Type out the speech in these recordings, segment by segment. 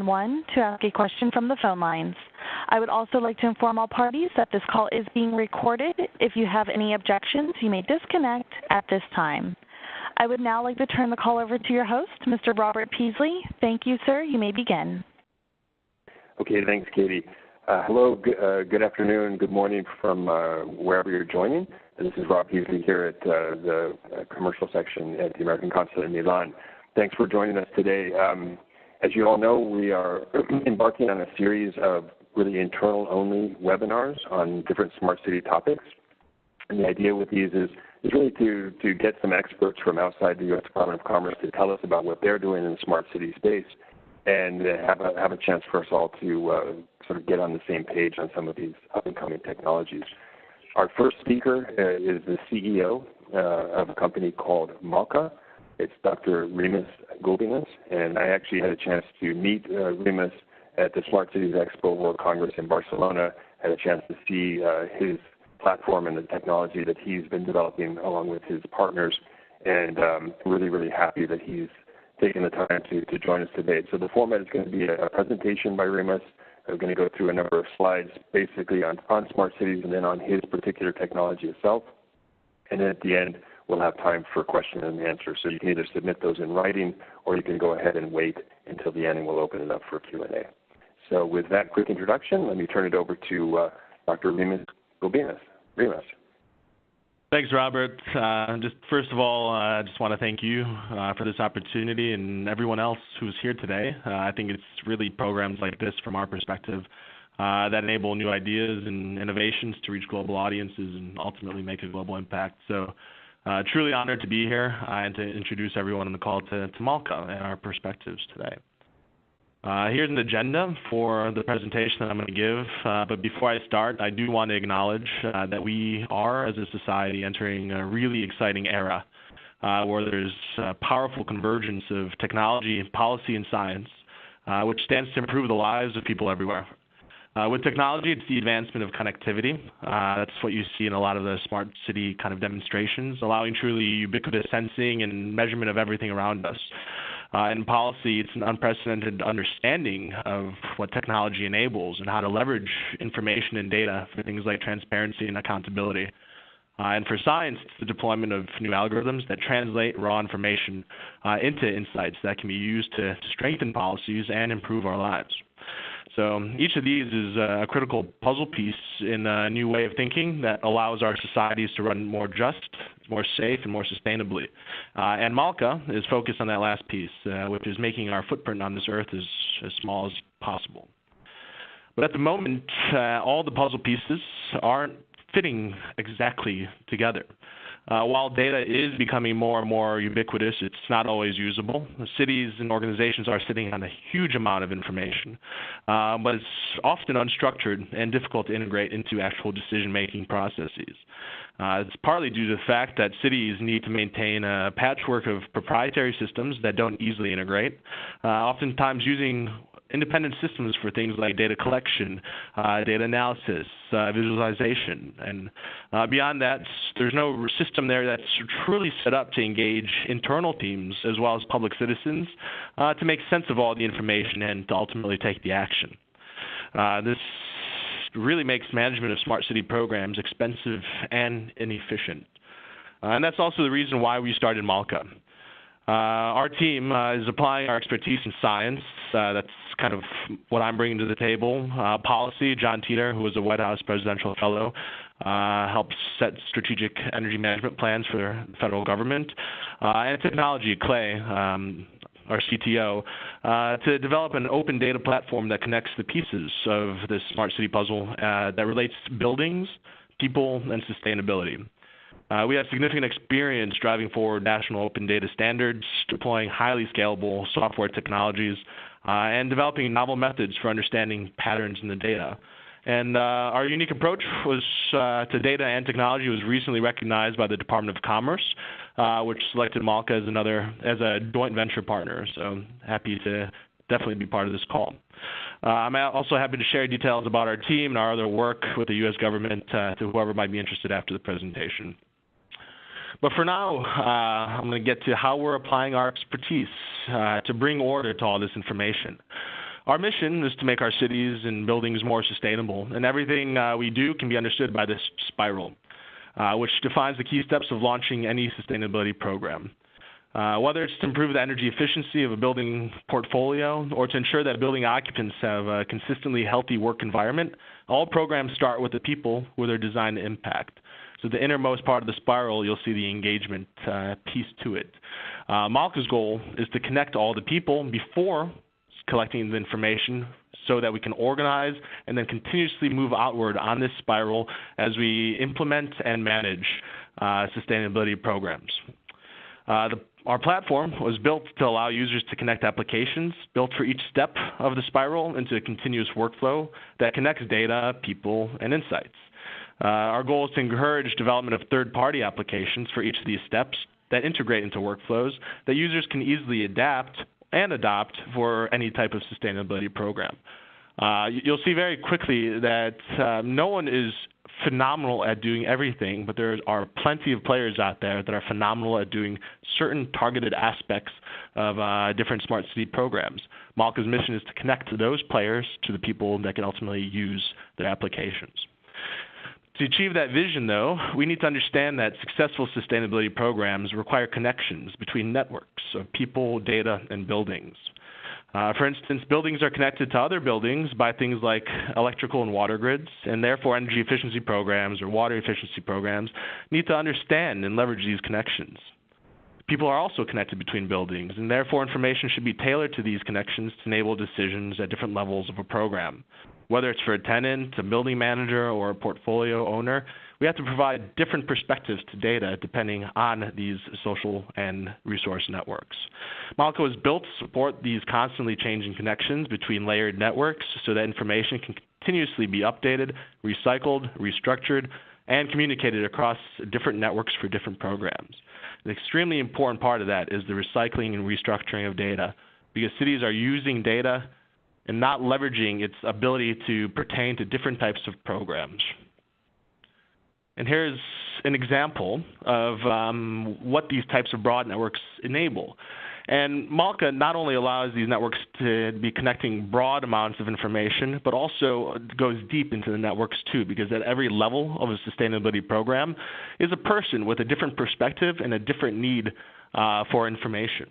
1 to ask a question from the phone lines. I would also like to inform all parties that this call is being recorded. If you have any objections, you may disconnect at this time. I would now like to turn the call over to your host, Mr. Robert Peasley. Thank you, sir. You may begin. Okay, thanks, Katie. Hello, good afternoon, good morning from wherever you're joining. This is Rob Peasley here at the commercial section at the American Consulate in Milan. Thanks for joining us today. As you all know, we are embarking on a series of really internal-only webinars on different smart city topics. And the idea with these is really to get some experts from outside the U.S. Department of Commerce to tell us about what they're doing in the smart city space, and have a chance for us all to sort of get on the same page on some of these up-and-coming technologies. Our first speaker is the CEO of a company called Maalka. It's Dr. Remus Gulbinus, and I actually had a chance to meet Remus at the Smart Cities Expo World Congress in Barcelona. Had a chance to see his platform and the technology that he's been developing along with his partners, and really, really happy that he's taken the time to join us today. So the format is going to be a presentation by Remus. I'm going to go through a number of slides basically on smart cities and then on his particular technology itself. And then at the end, we'll have time for question and answer. So you can either submit those in writing or you can go ahead and wait until the end and we'll open it up for Q&A. So with that quick introduction, let me turn it over to Dr. Remus Gulbinus. Remus. Thanks, Robert. Just first of all, I just want to thank you for this opportunity and everyone else who's here today. I think it's really programs like this from our perspective that enable new ideas and innovations to reach global audiences and ultimately make a global impact. So truly honored to be here and to introduce everyone on the call to Maalka and our perspectives today. Here's an agenda for the presentation that I'm going to give, but before I start, I do want to acknowledge that we are, as a society, entering a really exciting era where there's a powerful convergence of technology, policy, and science, which stands to improve the lives of people everywhere. With technology, it's the advancement of connectivity. That's what you see in a lot of the smart city kind of demonstrations, allowing truly ubiquitous sensing and measurement of everything around us. In policy, it's an unprecedented understanding of what technology enables and how to leverage information and data for things like transparency and accountability. And for science, it's the deployment of new algorithms that translate raw information into insights that can be used to strengthen policies and improve our lives. So each of these is a critical puzzle piece in a new way of thinking that allows our societies to run more just, more safe, and more sustainably. And Maalka is focused on that last piece, which is making our footprint on this earth as small as possible. But at the moment, all the puzzle pieces aren't fitting exactly together. While data is becoming more and more ubiquitous, it's not always usable. Cities and organizations are sitting on a huge amount of information, but it's often unstructured and difficult to integrate into actual decision-making processes. It's partly due to the fact that cities need to maintain a patchwork of proprietary systems that don't easily integrate, oftentimes using independent systems for things like data collection, data analysis, visualization. And beyond that, there's no system there that's truly set up to engage internal teams as well as public citizens to make sense of all the information and to ultimately take the action. This really makes management of smart city programs expensive and inefficient. And that's also the reason why we started Maalka. Our team is applying our expertise in science. That's kind of what I'm bringing to the table. Policy, John Teeter, who was a White House presidential fellow, helps set strategic energy management plans for the federal government. And technology, Clay, our CTO, to develop an open data platform that connects the pieces of this smart city puzzle that relates to buildings, people, and sustainability. We have significant experience driving forward national open data standards, deploying highly scalable software technologies, and developing novel methods for understanding patterns in the data. And our unique approach was to data and technology was recently recognized by the Department of Commerce, which selected Maalka as a joint venture partner. So happy to definitely be part of this call. I'm also happy to share details about our team and our other work with the U.S. government to whoever might be interested after the presentation. But for now, I'm going to get to how we're applying our expertise to bring order to all this information. Our mission is to make our cities and buildings more sustainable, and everything we do can be understood by this spiral, which defines the key steps of launching any sustainability program. Whether it's to improve the energy efficiency of a building portfolio or to ensure that building occupants have a consistently healthy work environment, all programs start with the people who they're designed to impact. So the innermost part of the spiral, you'll see the engagement piece to it. Maalka's goal is to connect all the people before collecting the information so that we can organize and then continuously move outward on this spiral as we implement and manage sustainability programs. Our platform was built to allow users to connect applications built for each step of the spiral into a continuous workflow that connects data, people, and insights. Our goal is to encourage development of third-party applications for each of these steps that integrate into workflows that users can easily adapt and adopt for any type of sustainability program. You'll see very quickly that no one is phenomenal at doing everything, but there are plenty of players out there that are phenomenal at doing certain targeted aspects of different smart city programs. Maalka's mission is to connect those players to the people that can ultimately use their applications. To achieve that vision, though, we need to understand that successful sustainability programs require connections between networks of people, data, and buildings. For instance, buildings are connected to other buildings by things like electrical and water grids, and therefore energy efficiency programs or water efficiency programs need to understand and leverage these connections. People are also connected between buildings, and therefore information should be tailored to these connections to enable decisions at different levels of a program. Whether it's for a tenant, a building manager, or a portfolio owner, we have to provide different perspectives to data depending on these social and resource networks. Maalka was built to support these constantly changing connections between layered networks so that information can continuously be updated, recycled, restructured, and communicated across different networks for different programs. An extremely important part of that is the recycling and restructuring of data, because cities are using data and not leveraging its ability to pertain to different types of programs. And here's an example of what these types of broad networks enable. And Maalka not only allows these networks to be connecting broad amounts of information, but also goes deep into the networks too, because at every level of a sustainability program is a person with a different perspective and a different need for information.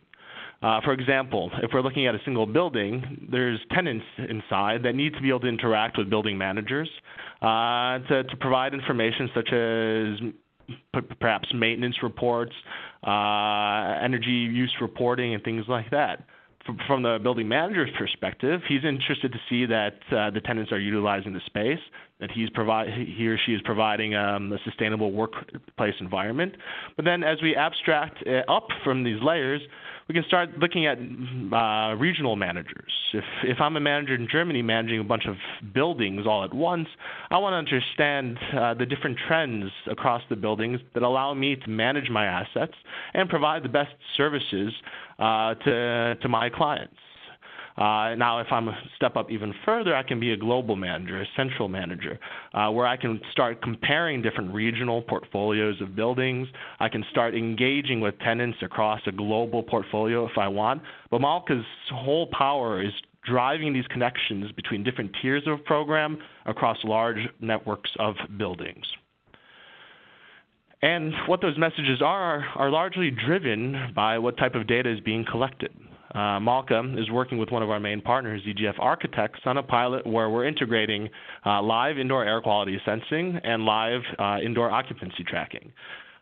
For example, if we're looking at a single building, there's tenants inside that need to be able to interact with building managers to provide information such as perhaps maintenance reports, energy use reporting, and things like that. From the building manager's perspective, he's interested to see that the tenants are utilizing the space, that he or she is providing a sustainable workplace environment. But then as we abstract up from these layers, we can start looking at regional managers. If I'm a manager in Germany managing a bunch of buildings all at once, I want to understand the different trends across the buildings that allow me to manage my assets and provide the best services to my clients. Now, if I'm a step up even further, I can be a global manager, a central manager, where I can start comparing different regional portfolios of buildings. I can start engaging with tenants across a global portfolio if I want. But Maalka's whole power is driving these connections between different tiers of program across large networks of buildings. And what those messages are largely driven by what type of data is being collected. Maalka is working with one of our main partners, EGF Architects, on a pilot where we're integrating live indoor air quality sensing and live indoor occupancy tracking.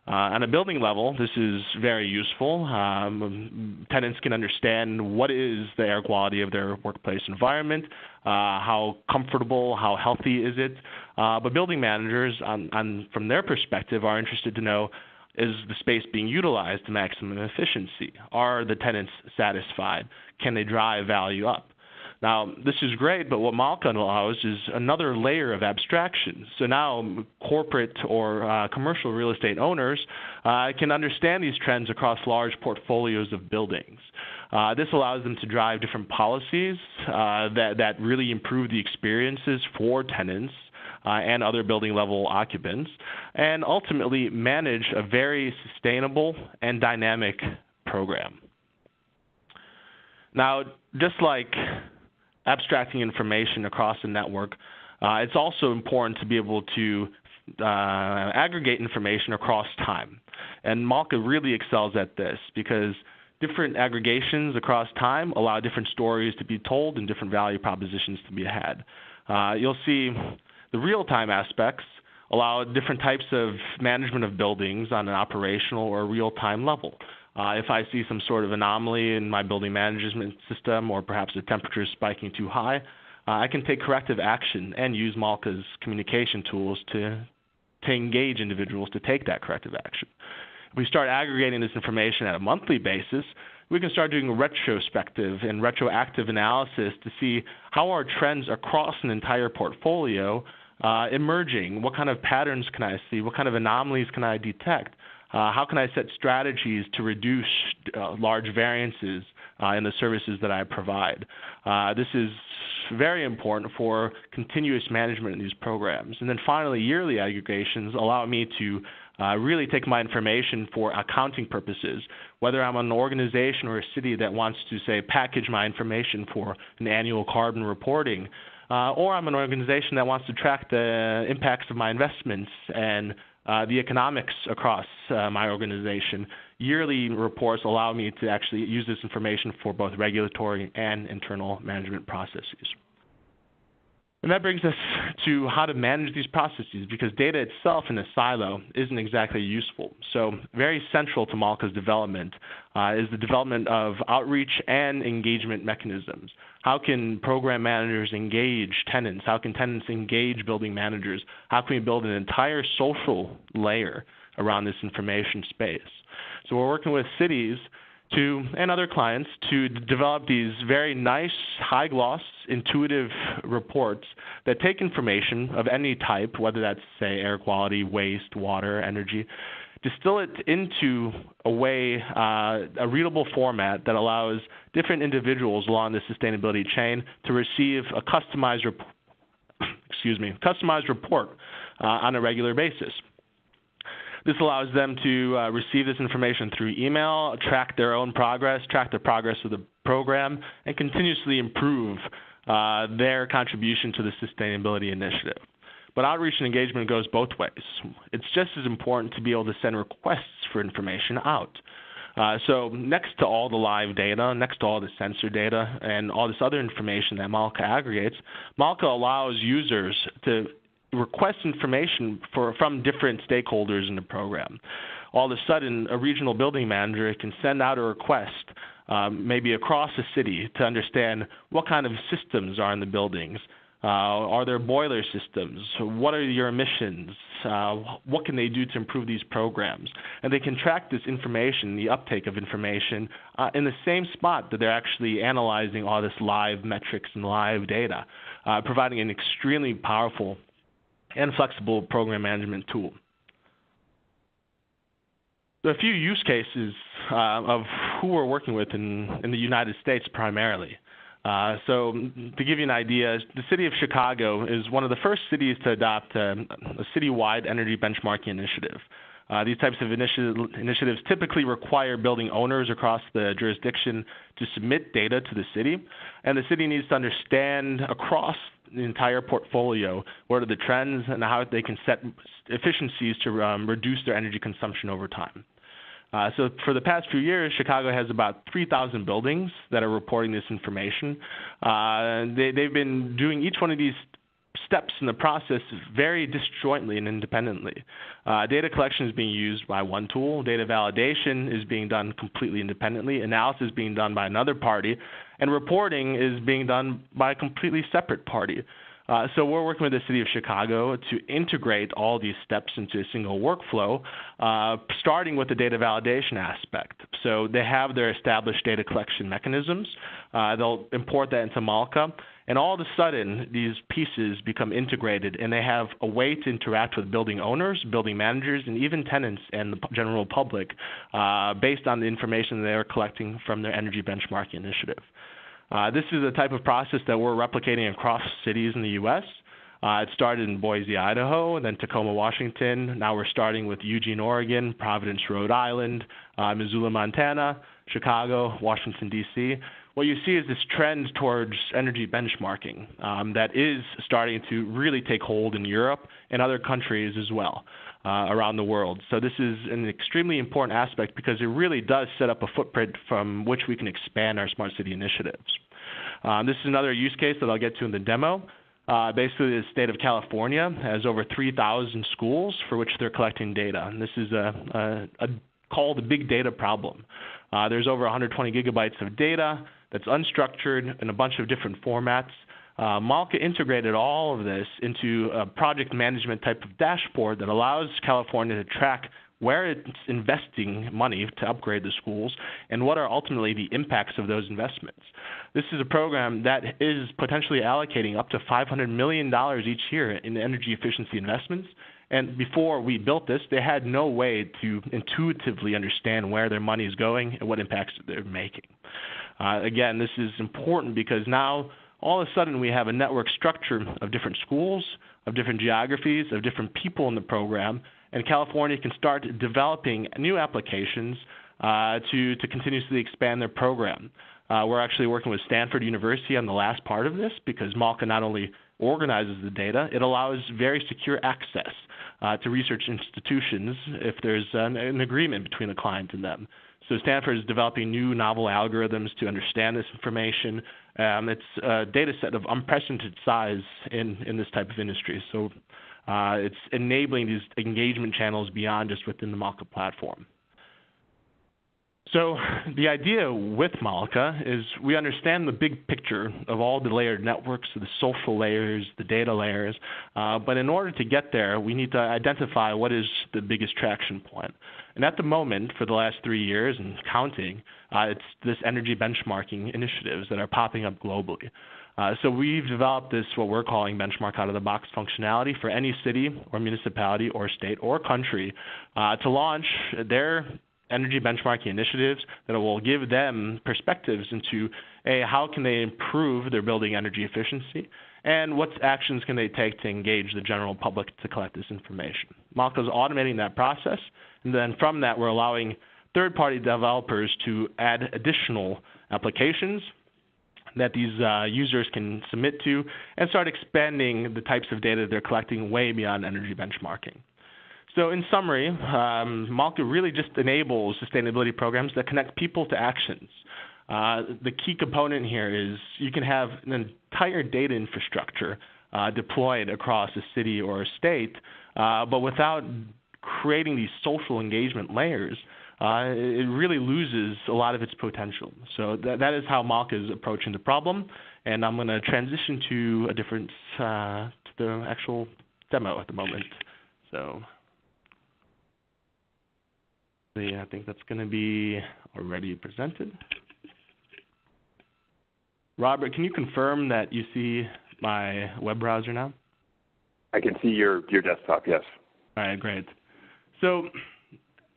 On a building level, this is very useful. Tenants can understand what is the air quality of their workplace environment, how comfortable, how healthy is it. But building managers, from their perspective, are interested to know, is the space being utilized to maximum efficiency? Are the tenants satisfied? Can they drive value up? Now, this is great, but what Maalka allows is another layer of abstraction. So now corporate or commercial real estate owners can understand these trends across large portfolios of buildings. This allows them to drive different policies that really improve the experiences for tenants and other building level occupants, and ultimately manage a very sustainable and dynamic program. Now, just like abstracting information across the network, it's also important to be able to aggregate information across time. And Maalka really excels at this because different aggregations across time allow different stories to be told and different value propositions to be had. You'll see the real-time aspects allow different types of management of buildings on an operational or real-time level. If I see some sort of anomaly in my building management system or perhaps the temperature is spiking too high, I can take corrective action and use Maalka's communication tools to engage individuals to take that corrective action. If we start aggregating this information at a monthly basis, we can start doing retrospective and retroactive analysis to see how are trends across an entire portfolio emerging. What kind of patterns can I see? What kind of anomalies can I detect? How can I set strategies to reduce large variances in the services that I provide? This is very important for continuous management in these programs. And then finally, yearly aggregations allow me to really take my information for accounting purposes, whether I'm an organization or a city that wants to, say, package my information for an annual carbon reporting, or I'm an organization that wants to track the impacts of my investments and the economics across my organization. Yearly reports allow me to actually use this information for both regulatory and internal management processes. And that brings us to how to manage these processes, because data itself in a silo isn't exactly useful. So very central to Maalka's development is the development of outreach and engagement mechanisms. How can program managers engage tenants? How can tenants engage building managers? How can we build an entire social layer around this information space? So we're working with cities and other clients to develop these very nice, high-gloss, intuitive reports that take information of any type, whether that's, say, air quality, waste, water, energy, distill it into a readable format that allows different individuals along the sustainability chain to receive a customized report on a regular basis. This allows them to receive this information through email, track their own progress, track the progress of the program, and continuously improve their contribution to the sustainability initiative. But outreach and engagement goes both ways. It's just as important to be able to send requests for information out. So next to all the live data, next to all the sensor data, and all this other information that Maalka aggregates, Maalka allows users to request information from different stakeholders in the program. All of a sudden, a regional building manager can send out a request, maybe across the city, to understand what kind of systems are in the buildings. Are there boiler systems? What are your emissions? What can they do to improve these programs? And they can track this information, the uptake of information, in the same spot that they're actually analyzing all this live metrics and live data, providing an extremely powerful and flexible program management tool. There are a few use cases of who we're working with in the United States primarily. So to give you an idea, the city of Chicago is one of the first cities to adopt a citywide energy benchmarking initiative. These types of initiatives typically require building owners across the jurisdiction to submit data to the city, and the city needs to understand across the entire portfolio what are the trends and how they can set efficiencies to reduce their energy consumption over time. So for the past few years, Chicago has about 3,000 buildings that are reporting this information. They've been doing each one of these steps in the process very disjointly and independently. Data collection is being used by one tool. Data validation is being done completely independently. Analysis is being done by another party. And reporting is being done by a completely separate party. So we're working with the city of Chicago to integrate all these steps into a single workflow, starting with the data validation aspect. So they have their established data collection mechanisms. They'll import that into Maalka, and all of a sudden, these pieces become integrated, and they have a way to interact with building owners, building managers, and even tenants and the general public based on the information they're collecting from their energy benchmarking initiative. This is a type of process that we're replicating across cities in the U.S. It started in Boise, Idaho, and then Tacoma, Washington. Now we're starting with Eugene, Oregon, Providence, Rhode Island, Missoula, Montana, Chicago, Washington, D.C. what you see is this trend towards energy benchmarking that is starting to really take hold in Europe and other countries as well around the world. So this is an extremely important aspect because it really does set up a footprint from which we can expand our smart city initiatives. This is another use case that I'll get to in the demo. Basically, the state of California has over 3,000 schools for which they're collecting data. And this is called a big data problem. There's over 120 gigabytes of data that's unstructured in a bunch of different formats. Maalka integrated all of this into a project management type of dashboard that allows California to track where it's investing money to upgrade the schools and what are ultimately the impacts of those investments. This is a program that is potentially allocating up to $500 million each year in energy efficiency investments. And before we built this, they had no way to intuitively understand where their money is going and what impacts they're making. Again, this is important because now all of a sudden we have a network structure of different schools, of different geographies, of different people in the program, and California can start developing new applications to continuously expand their program. We're actually working with Stanford University on the last part of this because Maalka not only organizes the data, it allows very secure access to research institutions if there's an agreement between the client and them. So Stanford is developing new novel algorithms to understand this information. It's a data set of unprecedented size in this type of industry. So it's enabling these engagement channels beyond just within the Maalka platform. So the idea with Maalka is we understand the big picture of all the layered networks, the social layers, the data layers, but in order to get there, we need to identify what is the biggest traction point. And at the moment, for the last 3 years and counting, it's this energy benchmarking initiatives that are popping up globally. So we've developed this, what we're calling benchmark out-of-the-box functionality for any city or municipality or state or country to launch their energy benchmarking initiatives that will give them perspectives into how can they improve their building energy efficiency and what actions can they take to engage the general public to collect this information. Maalka is automating that process, and then from that we're allowing third-party developers to add additional applications that these users can submit to and start expanding the types of data they're collecting way beyond energy benchmarking. So in summary, Maalka really just enables sustainability programs that connect people to actions. The key component here is you can have an entire data infrastructure deployed across a city or a state, but without creating these social engagement layers, it really loses a lot of its potential. So that is how Maalka is approaching the problem, and I'm going to transition to a different, to the actual demo at the moment. So yeah, I think that's going to be already presented. Robert, can you confirm that you see my web browser now? I can see your desktop, yes. All right, great. So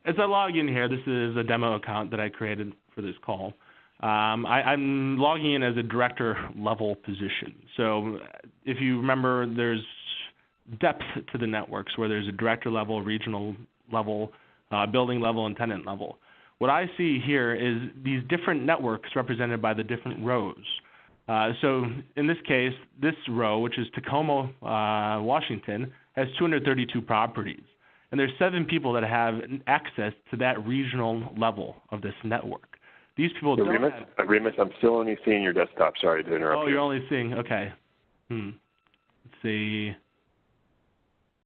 as I log in here, this is a demo account that I created for this call. I'm logging in as a director level position. So if you remember, there's depth to the networks where there's a director level, regional level, building level, and tenant level. What I see here is these different networks represented by the different rows. So in this case, this row, which is Tacoma, Washington, has 232 properties. And there's 7 people that have access to that regional level of this network. These people don't have... Remus, I'm still only seeing your desktop. Sorry to interrupt you. Oh, you're only seeing... Okay. Let's see...